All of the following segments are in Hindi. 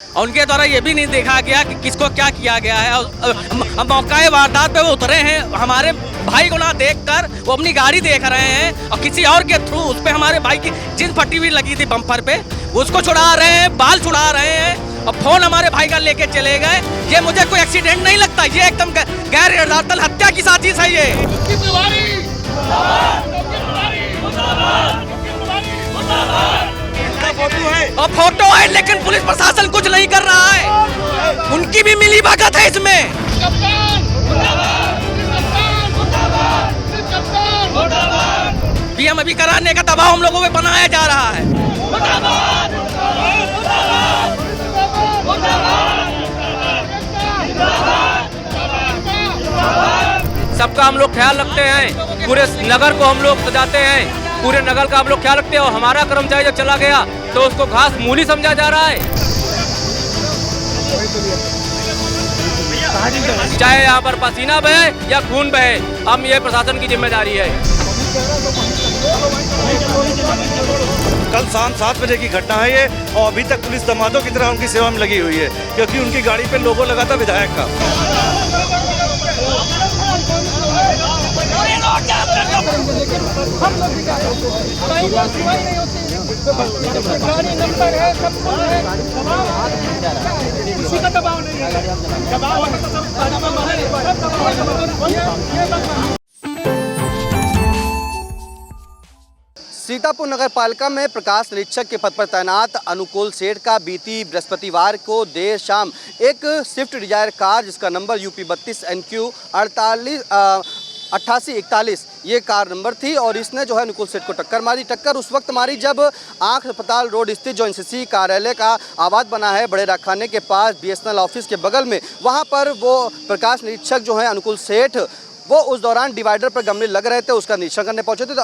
और उनके द्वारा ये भी नहीं देखा गया कि किसको क्या किया गया है। और मौका वारदात पे वो उतरे हैं, हमारे भाई को ना देखकर वो अपनी गाड़ी देख रहे हैं और किसी और के थ्रू उस पे हमारे भाई की जींस फटी हुई लगी थी बम्पर पे, उसको छुड़ा रहे हैं, बाल छुड़ा रहे हैं और फोन हमारे भाई का लेके चले गए। ये मुझे कोई एक्सीडेंट नहीं लगता, ये एकदम गैर इरादतन हत्या की साजिश है ये। और फोटो है लेकिन पुलिस प्रशासन कुछ नहीं कर रहा है, उनकी भी मिली भगत है इसमें। पीएम अभी कराने का दबाव हम लोगों पे बनाया जा रहा है। सबका हम लोग ख्याल रखते हैं, पूरे नगर को हम लोग सजाते हैं, पूरे नगर का हम लोग ख्याल रखते हैं। और हमारा कर्मचारी जब चला गया तो उसको घास मूली समझा जा रहा है। चाहे यहाँ पर पसीना बहे या खून बहे, हम ये प्रशासन की जिम्मेदारी है। कल शाम 7 बजे की घटना है ये, और अभी तक पुलिस दमादों की तरह उनकी सेवा में लगी हुई है, क्योंकि उनकी गाड़ी पे लोगो लगा था विधायक का। सीतापुर नगर पालिका में प्रकाश निरीक्षक के पद पर तैनात अनुकूल सेठ का बीती बृहस्पतिवार को देर शाम एक स्विफ्ट डिजायर कार जिसका नंबर UP 32 NQ 8841 ये कार नंबर थी, और इसने जो है अनुकूल सेठ को टक्कर मारी। टक्कर उस वक्त मारी जब आंख अस्पताल रोड स्थित जो NCC कार्यालय का आवास बना है बड़े राखाने के पास BSNL ऑफिस के बगल में, वहां पर वो प्रकाश निरीक्षक जो है अनुकूल सेठ वो उस दौरान डिवाइडर पर गमले लग रहे थे, उसका निरीक्षण करने पहुंचे थे। तो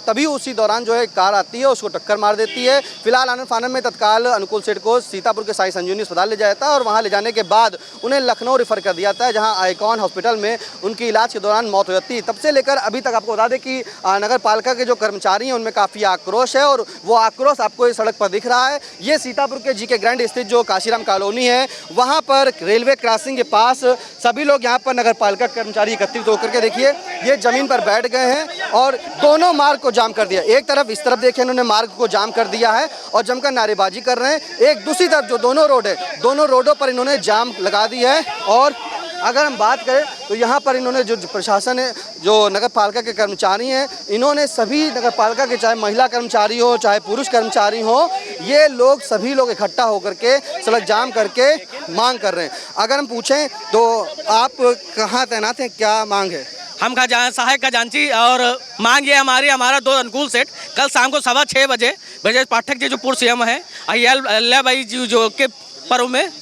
तभी उसी दौरान जो है कार आती है, उसको टक्कर मार देती है। फिलहाल आनन फानन में तत्काल अनुकूल सेठ को सीतापुर के साई संजीवनी अस्पताल ले जाया था, और वहां ले जाने के बाद उन्हें लखनऊ रेफर कर दिया था, जहां आइकॉन हॉस्पिटल में उनकी इलाज के दौरान मौत हो जाती है। तब से लेकर अभी तक आपको बता दें कि नगर पालिका के जो कर्मचारी हैं उनमें काफ़ी आक्रोश है, और वो आक्रोश आपको इस सड़क पर दिख रहा है। ये सीतापुर के GK ग्रैंड स्थित जो काशीराम कॉलोनी है, वहाँ पर रेलवे क्रॉसिंग के पास सभी लोग यहाँ पर नगर पालिका कर्मचारी एकत्रित होकर के देखिए ये जमीन पर बैठ गए हैं और दोनों मार्ग को जाम कर दिया। एक तरफ इस तरफ देखिए इन्होंने मार्ग को जाम कर दिया है और जमकर नारेबाजी कर रहे हैं। एक दूसरी तरफ जो दोनों रोड है, दोनों रोडों पर इन्होंने जाम लगा दी है। और अगर हम बात करें तो यहाँ पर इन्होंने जो प्रशासन है, जो नगर पालिका के कर्मचारी हैं, इन्होंने सभी नगर पालिका के चाहे महिला कर्मचारी हो चाहे पुरुष कर्मचारी हो, ये लोग सभी लोग इकट्ठा होकर के सड़क जाम करके मांग कर रहे हैं। अगर हम पूछें तो आप कहाँ तैनात हैं, क्या मांग है? हम सहायक खजांची, और मांग ये हमारा दोस्त अनुकूल सेठ कल शाम को 6:15 बजे ब्रजेश पाठक जी जो पूर्व CM है अहिल्या बाई जी जो के पर्व में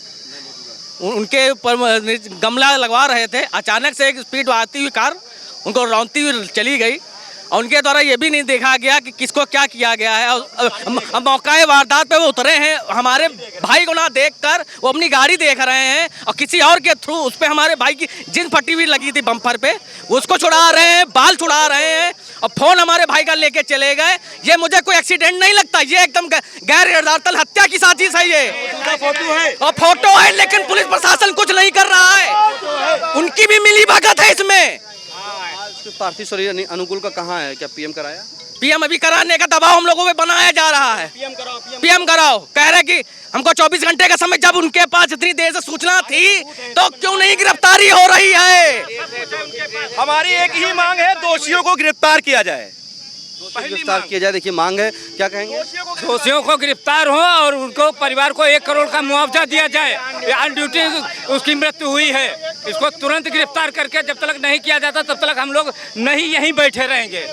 उनके ऊपर गमला लगवा रहे थे। अचानक से एक स्पीड आती हुई कार उनको रौंदती हुई चली गई, और उनके द्वारा ये भी नहीं देखा गया कि किसको क्या किया गया है। और मौका वारदात पे वो उतरे हैं, हमारे भाई को ना देखकर वो अपनी गाड़ी देख रहे हैं और किसी और के थ्रू उस पे हमारे भाई की जींस फटी हुई लगी थी बम्पर पे, उसको छुड़ा रहे हैं, बाल छुड़ा रहे हैं और फोन हमारे भाई का लेके चले गए। ये मुझे कोई एक्सीडेंट नहीं लगता, ये एकदम गैर इरादतन हत्या की साजिश है ये। और फोटो है लेकिन पुलिस प्रशासन कुछ नहीं कर रहा है, उनकी भी मिली भगत है इसमें। पार्थिव शरीर अनुकूल का कहाँ है, क्या PM कराया? PM अभी कराने का दबाव हम लोगों पे बनाया जा रहा है। PM कराओ कह रहे कि हमको 24 घंटे का समय, जब उनके पास इतनी देर से सूचना थी तो क्यों नहीं गिरफ्तारी हो रही है? हमारी एक ही मांग है, दोषियों को गिरफ्तार किया जाए, गिरफ्तार किया जाए। देखिए मांग है, क्या कहेंगे? दोषियों को गिरफ्तार हो और उनको परिवार को 1 करोड़ का मुआवजा दिया जाए। ऑन ड्यूटी उसकी मृत्यु हुई है, इसको तुरंत गिरफ्तार करके जब तक नहीं किया जाता तब तक हम लोग नहीं यहीं बैठे रहेंगे।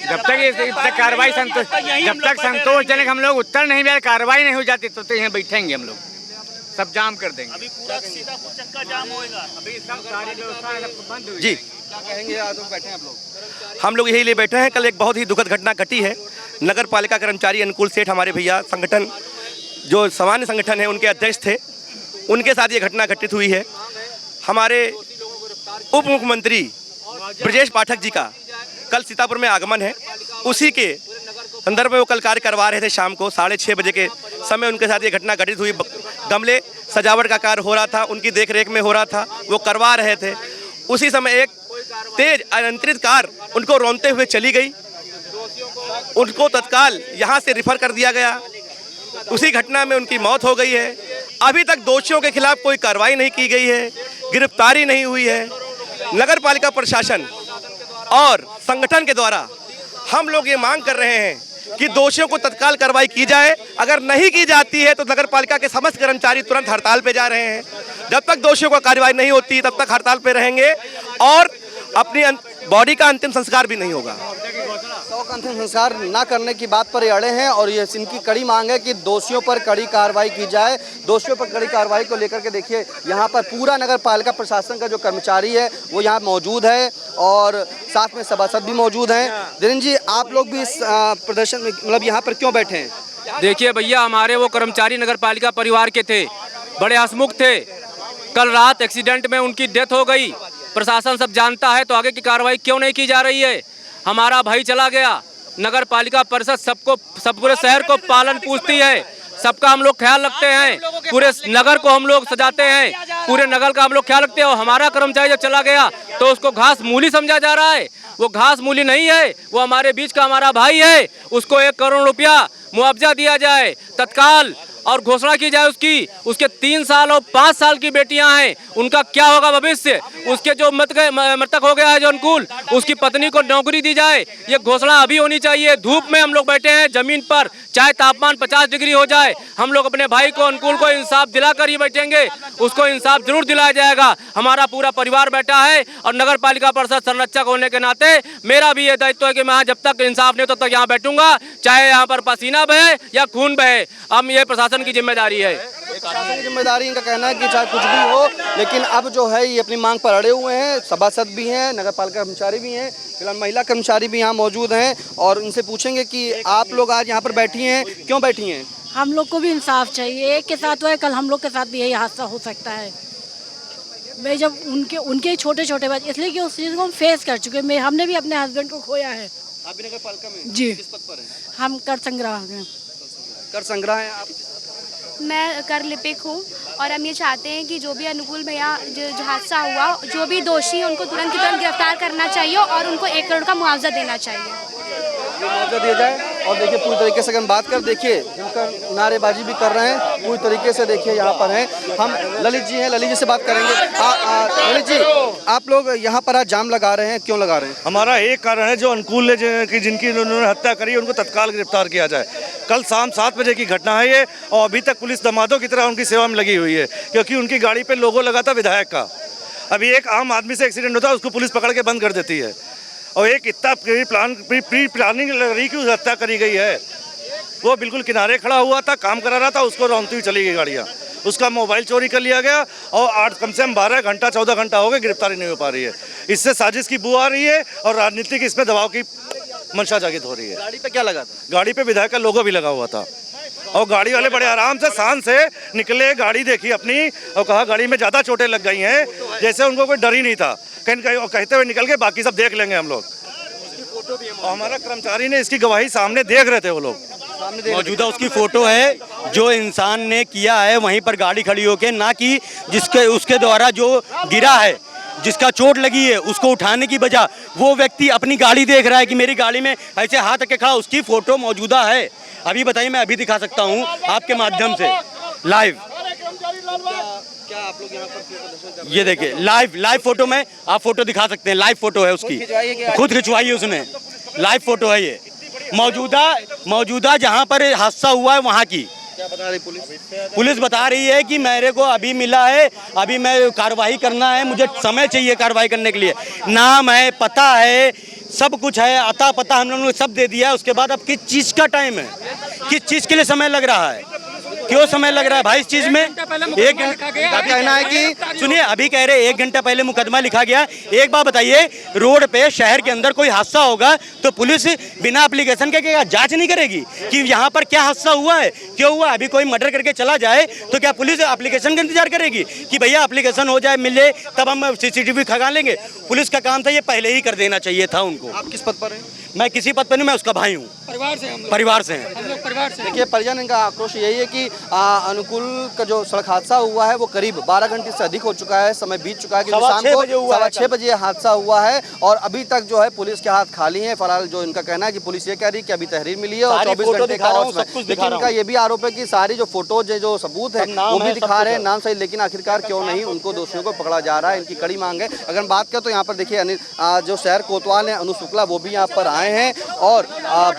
जब तक कार्रवाई संतोषजनक हम लोग उत्तर नहीं मिले, कार्रवाई नहीं हो जाती तब तक यहाँ बैठेंगे हम लोग, सब जाम कर देंगे। अभी पूरा सीतापुर चक्का जाम होएगा, अभी सब सारी व्यवस्था बंद हुई। जी क्या कहेंगे? आज बैठे हैं आप लोग? हम लोग यही लिए बैठे हैं। कल एक बहुत ही दुखद घटना घटी है। नगर पालिका कर्मचारी अनुकूल सेठ हमारे भैया संगठन जो सामान्य संगठन है उनके अध्यक्ष थे, उनके साथ ये घटना घटित हुई है। हमारे उप मुख्यमंत्री ब्रजेश पाठक जी का कल सीतापुर में आगमन है, उसी के संदर्भ में वो कल कार्य करवा रहे थे। शाम को 6:30 बजे के समय उनके साथ ये घटना घटित हुई। गमले सजावट का कार्य हो रहा था, उनकी देखरेख में हो रहा था, वो करवा रहे थे। उसी समय एक तेज अनियंत्रित कार उनको रौंदते हुए चली गई। उनको तत्काल यहाँ से रिफर कर दिया गया। उसी घटना में उनकी मौत हो गई है। अभी तक दोषियों के खिलाफ कोई कार्रवाई नहीं की गई है, गिरफ्तारी नहीं हुई है। नगर पालिका प्रशासन और संगठन के द्वारा हम लोग ये मांग कर रहे हैं कि दोषियों को तत्काल कार्रवाई की जाए। अगर नहीं की जाती है तो नगर पालिका के समस्त कर्मचारी तुरंत हड़ताल पे जा रहे हैं। जब तक दोषियों को कार्रवाई नहीं होती तब तक हड़ताल पे रहेंगे और अपनी बॉडी का अंतिम संस्कार भी नहीं होगा। शव का अंतिम संस्कार ना करने की बात पर ये अड़े हैं और ये इनकी कड़ी मांग है कि दोषियों पर कड़ी कार्रवाई की जाए। दोषियों पर कड़ी कार्रवाई को लेकर के देखिए यहाँ पर पूरा नगर पालिका प्रशासन का जो कर्मचारी है वो यहाँ मौजूद है और साथ में सभासद भी मौजूद हैं। धीरेन्द्र जी, आप लोग भी इस प्रदर्शन में मतलब यहाँ पर क्यों बैठे हैं? देखिए भैया, हमारे वो कर्मचारी नगर पालिका परिवार के थे, बड़े हंसमुख थे। कल रात एक्सीडेंट में उनकी डेथ हो गई। प्रशासन सब जानता है तो आगे की कार्रवाई क्यों नहीं की जा रही है? हमारा भाई चला गया। नगर पालिका परिषद सब पूरे शहर को पालन पूछती है, सबका हम लोग ख्याल रखते हैं, पूरे नगर को हम लोग सजाते हैं, पूरे नगर का हम लोग ख्याल रखते हैं। और हमारा कर्मचारी जब चला गया तो उसको घास मूली समझा जा रहा है। वो घास मूली नहीं है, वो हमारे बीच का हमारा भाई है। उसको 1 करोड़ रुपया मुआवजा दिया जाए तत्काल और घोषणा की जाए उसके 3 साल और 5 साल की बेटियां हैं, उनका क्या होगा भविष्य? उसके जो मृतक हो गया है जो अनुकूल, उसकी पत्नी को नौकरी दी जाए। ये घोषणा अभी होनी चाहिए। धूप में हम लोग बैठे हैं जमीन पर, चाहे तापमान 50 डिग्री हो जाए, हम लोग अपने भाई को अनुकूल को इंसाफ दिलाकर ही बैठेंगे। उसको इंसाफ जरूर दिलाया जाएगा। हमारा पूरा परिवार बैठा है और नगर पालिका परिषद संरक्षक होने के नाते मेरा भी ये दायित्व है कि मैं जब तक इंसाफ नहीं तब तक यहाँ बैठूंगा, चाहे यहाँ पर पसीना बहे या खून बहे। हम ये प्रशासन की जिम्मेदारी है। प्रशासन की जिम्मेदारी, इनका कहना है कि चाहे कुछ भी हो, लेकिन अब जो है ये अपनी मांग पर अड़े हुए हैं। सभासद भी हैं, नगर पालिका कर्मचारी भी हैं, फिलहाल महिला कर्मचारी भी यहाँ मौजूद हैं और इनसे पूछेंगे कि आप लोग आज यहाँ पर बैठी हैं, क्यों बैठी हैं? हम लोग को भी इंसाफ चाहिए। एक के साथ हुआ है, कल हम लोग के साथ भी यही हादसा हो सकता है। भाई जब उनके छोटे छोटे बच्चे, इसलिए कि उस चीज़ को हम फेस कर चुके हैं। हमने भी अपने हस्बैंड को खोया है। आप भी नगर पालिका में? जी। किस पद पर हैं? हम कर संग्रह हैं। कर संग्रह हैं आप? मैं कर लिपिक हूँ और हम ये चाहते हैं कि जो भी अनुकूल भैया जो हादसा हुआ, जो भी दोषी हैं उनको तुरंत गिरफ्तार करना चाहिए और उनको 1 करोड़ का मुआवजा देना चाहिए। मुआवजा दिया जाए। और देखिए पूरी तरीके से अगर हम बात कर, देखिए जमकर नारेबाजी भी कर रहे हैं पूरी तरीके से। देखिए यहाँ पर हैं हम, ललित जी हैं, ललित जी से बात करेंगे। ललित जी, आप लोग यहाँ पर आज जाम लगा रहे हैं, क्यों लगा रहे हैं? हमारा एक कारण है, जो अनुकूल ने जिनकी उन्होंने हत्या करी उनको तत्काल गिरफ्तार किया जाए। कल शाम 7 बजे की घटना है ये और अभी तक पुलिस दमादों की तरह उनकी सेवा में लगी हुई है, क्योंकि उनकी गाड़ी पे लोगो लगा था विधायक का। अभी एक आम आदमी से एक्सीडेंट होता है उसको पुलिस पकड़ के बंद कर देती है और एक इतना प्री प्लानिंग रही कि उस हत्या करी गई है। वो बिल्कुल किनारे खड़ा हुआ था, काम करा रहा था, उसको रौंदती हुई चली गई गाड़ियाँ। उसका मोबाइल चोरी कर लिया गया और कम से कम 12 घंटा 14 घंटा हो गए, गिरफ्तारी नहीं हो पा रही है। इससे साजिश की बू आ रही है और राजनीतिक इसमें दबाव की मंशा जागृत हो रही है। गाड़ी पे क्या लगा था? गाड़ी पे विधायक का लोगो भी लगा हुआ था और गाड़ी वाले बड़े आराम से शान से निकले, गाड़ी देखी अपनी और कहा गाड़ी में ज़्यादा चोटें लग गई हैं, जैसे उनको कोई डर ही नहीं था। कहीं कहते हुए निकल के बाकी सब देख लेंगे हम लोग। और हमारा कर्मचारी ने इसकी गवाही सामने देख रहे थे वो लोग। मौजूदा उसकी फोटो है, जो इंसान ने किया है वहीं पर गाड़ी खड़ी होके, ना कि जिसके उसके द्वारा जो गिरा है, जिसका चोट लगी है उसको उठाने की बजाय वो व्यक्ति अपनी गाड़ी देख रहा है कि मेरी गाड़ी में ऐसे हाथ रख के खड़ा। उसकी फोटो मौजूदा है। अभी बताइए, मैं अभी दिखा सकता हूँ आपके माध्यम से लाइव। क्या आप लोग यहाँ पर ये देखिए लाइव फोटो में आप फोटो दिखा सकते हैं। लाइव फोटो है उसकी, खुद खिंचवाई है उसने। लाइव फोटो है ये, मौजूदा जहाँ पर हादसा हुआ है वहाँ की। क्या बता रही पुलिस बता रही है कि मेरे को अभी मिला है, अभी मैं कार्रवाई करना है, मुझे समय चाहिए कार्रवाई करने के लिए। नाम है, पता है, सब कुछ है, अता पता हम लोगों ने सब दे दिया है। उसके बाद अब किस चीज़ का टाइम है, किस चीज़ के लिए समय लग रहा है, क्यों समय लग रहा है भाई इस चीज़ में? 1 घंटा कहना है कि सुनिए, अभी कह रहे 1 घंटा पहले मुकदमा लिखा गया। एक बात बताइए, रोड पे शहर के अंदर कोई हादसा होगा तो पुलिस बिना एप्लीकेशन के क्या जांच नहीं करेगी कि यहाँ पर क्या हादसा हुआ है, क्यों हुआ? अभी कोई मर्डर करके चला जाए तो क्या पुलिस एप्लीकेशन का इंतजार करेगी कि भैया एप्लीकेशन हो जाए, मिल जाए, तब हम CCTV खंगाल लेंगे? पुलिस का काम था ये पहले ही कर देना चाहिए था उनको। आप किस पद पर हैं? मैं किसी पद पर नहीं, मैं उसका भाई हूँ। परिवार से हैं। देखिए परिजन इनका आक्रोश यही है कि अनुकूल का जो सड़क हादसा हुआ है वो करीब 12 घंटे से अधिक हो चुका है, समय बीत चुका है, क्योंकि शाम को 6:15 बजे हादसा हुआ है और अभी तक जो है पुलिस के हाथ खाली हैं। फिलहाल जो इनका कहना है कि पुलिस ये कह रही है कि अभी तहरीर मिली है और 24 घंटे का और समय। लेकिन इनका ये भी आरोप है कि सारी जो फोटोज है, जो सबूत है वो भी दिखा रहे हैं नाम सही, लेकिन आखिरकार क्यों नहीं उनको दोषियों को पकड़ा जा रहा है, इनकी कड़ी मांग है। अगर बात करें तो यहाँ पर देखिए जो शहर कोतवाल है अनु शुक्ला वो भी यहाँ पर आए हैं और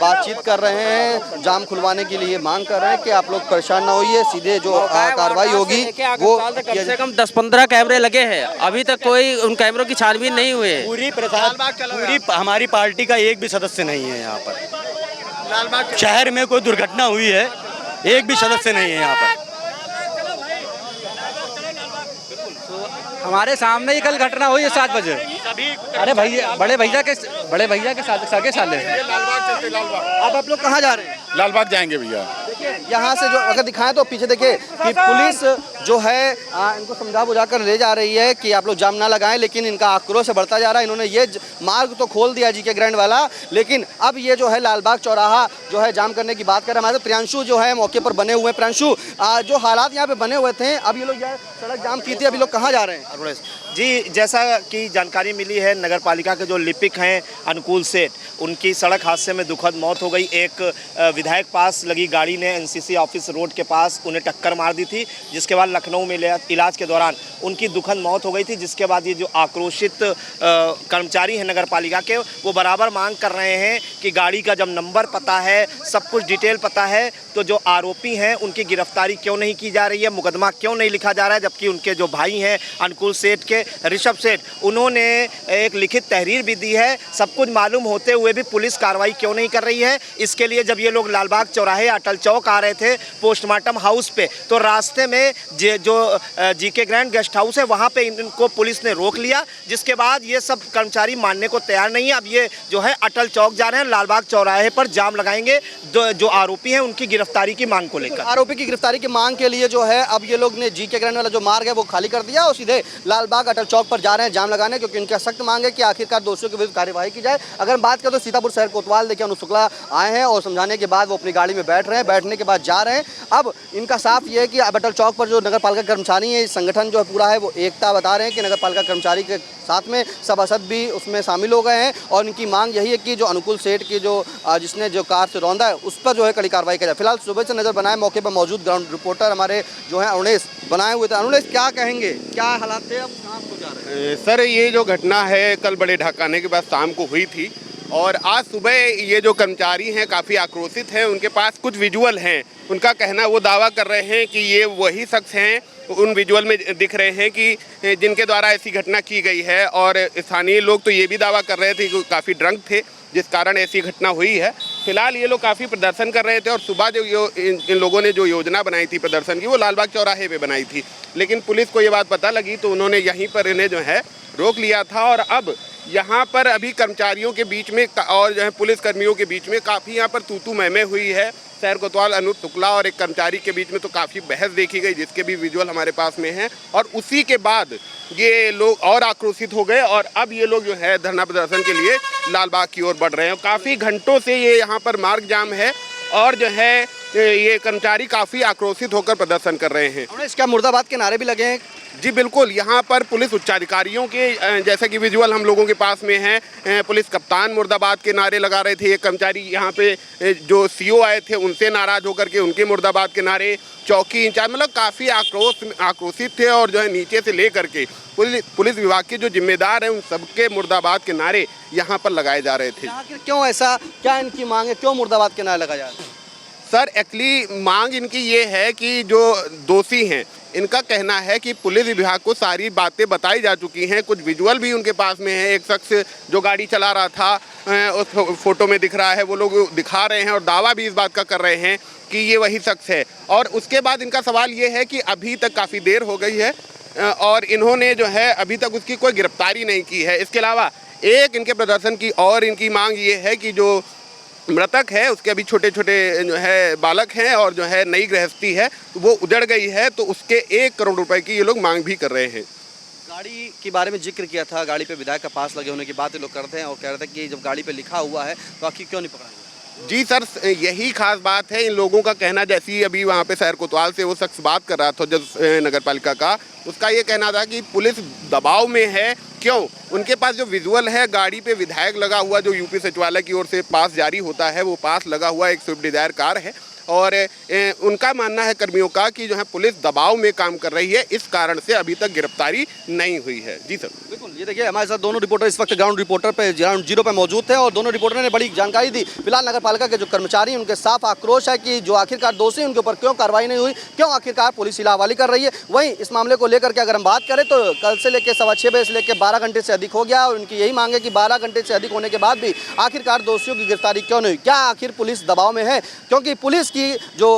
बातचीत कर रहे हैं, जाम खुलवाने के लिए मांग कर रहे हैं कि आप लोग परेशान ना होइए, सीधे जो कार्रवाई होगी वो कम से कम 10-15 कैमरे लगे हैं, अभी तक कोई उन कैमरों की छानबीन नहीं हुई है। पूरी हमारी पार्टी का एक भी सदस्य नहीं है यहाँ पर। शहर में कोई दुर्घटना हुई है, एक भी सदस्य नहीं है यहाँ पर। हमारे सामने ही कल घटना हुई है 7 बजे। अरे भैया बड़े भैया के सगे साले। अब आप लोग कहाँ जा रहे हैं? लालबाग जाएंगे भैया। यहाँ से जो अगर दिखाएं तो पीछे देखिए कि पुलिस जो है इनको समझा बुझाकर ले जा रही है कि आप लोग जाम ना लगाएं, लेकिन इनका आक्रोश बढ़ता जा रहा है। इन्होंने ये मार्ग तो खोल दिया जीके ग्रैंड वाला, लेकिन अब ये जो है लालबाग चौराहा जो है जाम करने की बात कर रहे हैं। हमारे प्रियांशु जो है मौके पर बने हुए। प्रियांशु, जो हालात यहाँ पे बने हुए थे, अब ये लोग सड़क जाम की थी, अभी लोग कहाँ जा रहे हैं? जी, जैसा कि जानकारी मिली है, नगर पालिका के जो लिपिक हैं अनुकूल सेठ, उनकी सड़क हादसे में दुखद मौत हो गई। एक विधायक पास लगी गाड़ी ने NCC ऑफिस रोड के पास उन्हें टक्कर मार दी थी, जिसके बाद लखनऊ में इलाज के दौरान उनकी दुखद मौत हो गई थी। जिसके बाद ये जो आक्रोशित कर्मचारी हैं नगर पालिका के, वो बराबर मांग कर रहे हैं कि गाड़ी का जब नंबर पता है, सब कुछ डिटेल पता है, तो जो आरोपी हैं उनकी गिरफ्तारी क्यों नहीं की जा रही है, मुकदमा क्यों नहीं लिखा जा रहा है। जबकि उनके जो भाई हैं अनुकूल सेठ के, ऋषभ सेठ, उन्होंने एक लिखित तहरीर भी दी है। सब कुछ मालूम होते हुए भी पुलिस कार्रवाई क्यों नहीं कर रही है। इसके लिए जब ये लोग लालबाग चौराहे अटल चौक आ रहे थे पोस्टमार्टम हाउस पे, तो रास्ते में जो जीके ग्रैंड गेस्ट हाउस है वहाँ पे इनको पुलिस ने रोक लिया। जिसके बाद ये सब कर्मचारी मानने को तैयार नहीं है। अब ये जो है अटल चौक जा रहे हैं, लालबाग चौराहे पर जाम लगाएंगे जो आरोपी हैं उनकी गिरफ्तारी की मांग को लेकर। आरोपी की गिरफ्तारी की मांग के लिए जो है अब ये लोग ने जीके ग्रैंड वाला जो मार्ग है वो खाली कर दिया और सीधे लालबाग अटल चौक पर जा रहे हैं जाम लगाने, क्योंकि इनका सख्त मांग है कि आखिरकार दोषियों के विरुद्ध कार्यवाही की जाए। अगर बात करें तो सीतापुर शहर कोतवाल देखिए अनु शुक्ला आए हैं और समझाने के बाद वो अपनी गाड़ी में बैठ रहे हैं, बैठने के बाद जा रहे हैं। अब इनका साफ ये है कि अब अटल चौक पर जो नगर पालिका कर्मचारी है, संगठन जो है पूरा है वो एकता बता रहे हैं कि नगर पालिका कर्मचारी के साथ में सभासद भी उसमें शामिल हो गए हैं और इनकी मांग यही है कि जो अनुकूल सेठ की जिसने जो कार से रौंदा है उस पर जो है कड़ी कार्रवाई की जाए। फिलहाल सुबह से नजर बनाए मौके पर मौजूद ग्राउंड रिपोर्टर हमारे जो है अरुणेश बनाए हुए थे। अरुणेश, क्या कहेंगे, क्या हालात थे, अब कहाँ को जा रहे हैं? सर, ये जो घटना है कल बड़े ढकाने के बाद शाम को हुई थी और आज सुबह ये जो कर्मचारी हैं काफ़ी आक्रोशित हैं। उनके पास कुछ विजुअल हैं, उनका कहना वो दावा कर रहे हैं कि ये वही शख्स हैं, उन विजुअल में दिख रहे हैं कि जिनके द्वारा ऐसी घटना की गई है। और स्थानीय लोग तो ये भी दावा कर रहे थे कि काफ़ी ड्रंक थे जिस कारण ऐसी घटना हुई है। फिलहाल ये लोग काफ़ी प्रदर्शन कर रहे थे और सुबह जो इन लोगों ने जो योजना बनाई थी प्रदर्शन की, वो लालबाग चौराहे पे बनाई थी, लेकिन पुलिस को ये बात पता लगी तो उन्होंने यहीं पर इन्हें जो है रोक लिया था। और अब यहाँ पर अभी कर्मचारियों के बीच में और जो है पुलिस कर्मियों के बीच में काफ़ी यहाँ पर तू मैं हुई है। शहर कोतवाल अनु शुक्ला और एक कर्मचारी के बीच में तो काफ़ी बहस देखी गई, जिसके भी विजुअल हमारे पास में हैं। और उसी के बाद ये लोग और आक्रोशित हो गए और अब ये लोग जो है धरना प्रदर्शन के लिए लालबाग की ओर बढ़ रहे हैं। काफ़ी घंटों से ये यहाँ पर मार्ग जाम है और जो है ये कर्मचारी काफ़ी आक्रोशित होकर प्रदर्शन कर रहे हैं। इसका मुर्दाबाद के नारे भी लगे हैं। जी बिल्कुल, यहाँ पर पुलिस उच्चाधिकारियों के जैसे कि विजुअल हम लोगों के पास में है, पुलिस कप्तान मुर्दाबाद के नारे लगा रहे थे। एक कर्मचारी यहाँ पे जो CO आए थे उनसे नाराज होकर के उनके मुर्दाबाद के नारे, चौकी इंचार्ज, मतलब काफ़ी आक्रोशित थे। और जो है नीचे से लेकर के पुलिस विभाग के जो जिम्मेदार हैं उन सबके मुर्दाबाद के नारे यहाँ पर लगाए जा रहे थे। क्यों ऐसा, क्या इनकी मांग है, क्यों मुर्दाबाद के नारे लगाए जा रहे हैं? सर, एक्चुअली मांग इनकी ये है कि जो दोषी हैं इनका कहना है कि पुलिस विभाग को सारी बातें बताई जा चुकी हैं। कुछ विजुअल भी उनके पास में है। एक शख्स जो गाड़ी चला रहा था उस फोटो में दिख रहा है, वो लोग दिखा रहे हैं और दावा भी इस बात का कर रहे हैं कि ये वही शख्स है। और उसके बाद इनका सवाल ये है कि अभी तक काफ़ी देर हो गई है और इन्होंने जो है अभी तक उसकी कोई गिरफ्तारी नहीं की है। इसके अलावा एक इनके प्रदर्शन की और इनकी मांग ये है कि जो मृतक है उसके अभी छोटे छोटे जो है बालक हैं और जो है नई गृहस्थी है तो वो उजड़ गई है, तो उसके 1 करोड़ रुपए की ये लोग मांग भी कर रहे हैं। गाड़ी के बारे में जिक्र किया था, गाड़ी पे विधायक का पास लगे होने की बात ये लोग करते हैं और कह रहे थे कि जब गाड़ी पे लिखा हुआ है तो आखिर क्यों नहीं पकड़ा? जी सर, यही खास बात है। इन लोगों का कहना, जैसी अभी वहाँ पे सैर कोतवाल से वो शख्स बात कर रहा था जब नगर पालिका का, उसका ये कहना था कि पुलिस दबाव में है। क्यों? उनके पास जो विजुअल है गाड़ी पे विधायक लगा हुआ, जो यूपी सचिवालय की ओर से पास जारी होता है, वो पास लगा हुआ एक स्विफ्ट डिजायर कार है और उनका मानना है कर्मियों का कि जो है पुलिस दबाव में काम कर रही है, इस कारण से अभी तक गिरफ्तारी नहीं हुई है। जी सर, बिल्कुल। ये देखिए हमारे साथ दोनों रिपोर्टर इस वक्त ग्राउंड रिपोर्टर पे ग्राउंड जीरो पे मौजूद थे और दोनों रिपोर्टर ने बड़ी जानकारी दी। फिलहाल नगर पालिका के जो कर्मचारी हैं उनके साफ आक्रोश है कि जो आखिरकार दोषी उनके ऊपर क्यों कार्रवाई नहीं हुई, क्यों आखिरकार पुलिस हिलाहवाली कर रही है। वहीं इस मामले को लेकर के अगर हम बात करें तो कल से लेकर 6:15 बजे से लेकर 12 घंटे से अधिक हो गया और उनकी यही मांग है कि 12 घंटे से अधिक होने के बाद भी आखिरकार दोषियों की गिरफ्तारी क्यों नहीं हुई। क्या आखिर पुलिस दबाव में है? क्योंकि पुलिस की जो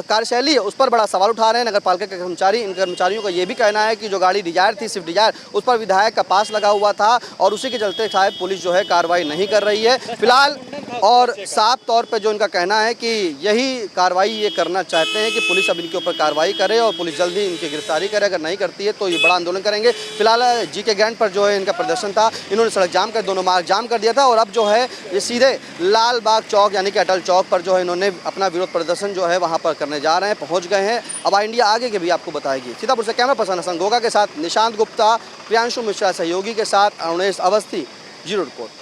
कार्यशैली है उस पर बड़ा सवाल उठा रहे हैं नगर पालिका के कर्मचारी। इन कर्मचारियों का ये भी कहना है कि जो गाड़ी डिजायर थी, स्विफ्ट डिजायर, उस पर विधायक का पास लगा हुआ था और उसी के चलते शायद पुलिस जो है कार्रवाई नहीं कर रही है फिलहाल। और साफ तौर पे जो इनका कहना है कि यही कार्रवाई ये करना चाहते हैं कि पुलिस अब इनके ऊपर कार्रवाई करे और पुलिस जल्दी इनकी गिरफ्तारी करे। अगर नहीं करती है तो ये बड़ा आंदोलन करेंगे। फिलहाल जीके ग्रैंड पर जो है इनका प्रदर्शन था, इन्होंने सड़क जाम कर दोनों मार्ग जाम कर दिया था और अब जो है ये सीधे लाल बाग चौक यानी कि अटल चौक पर जो है इन्होंने अपना विरोध प्रदर्शन जो है वहाँ पर करने जा रहे हैं, पहुँच गए हैं। अब इंडिया आगे के भी आपको बताएगी। सीतापुर से कैमरा पर्सन हसन गोगा के साथ निशांत गुप्ता, प्रियांशु मिश्रा सहयोगी के साथ अरुणेश अवस्थी, जीरो रिपोर्ट।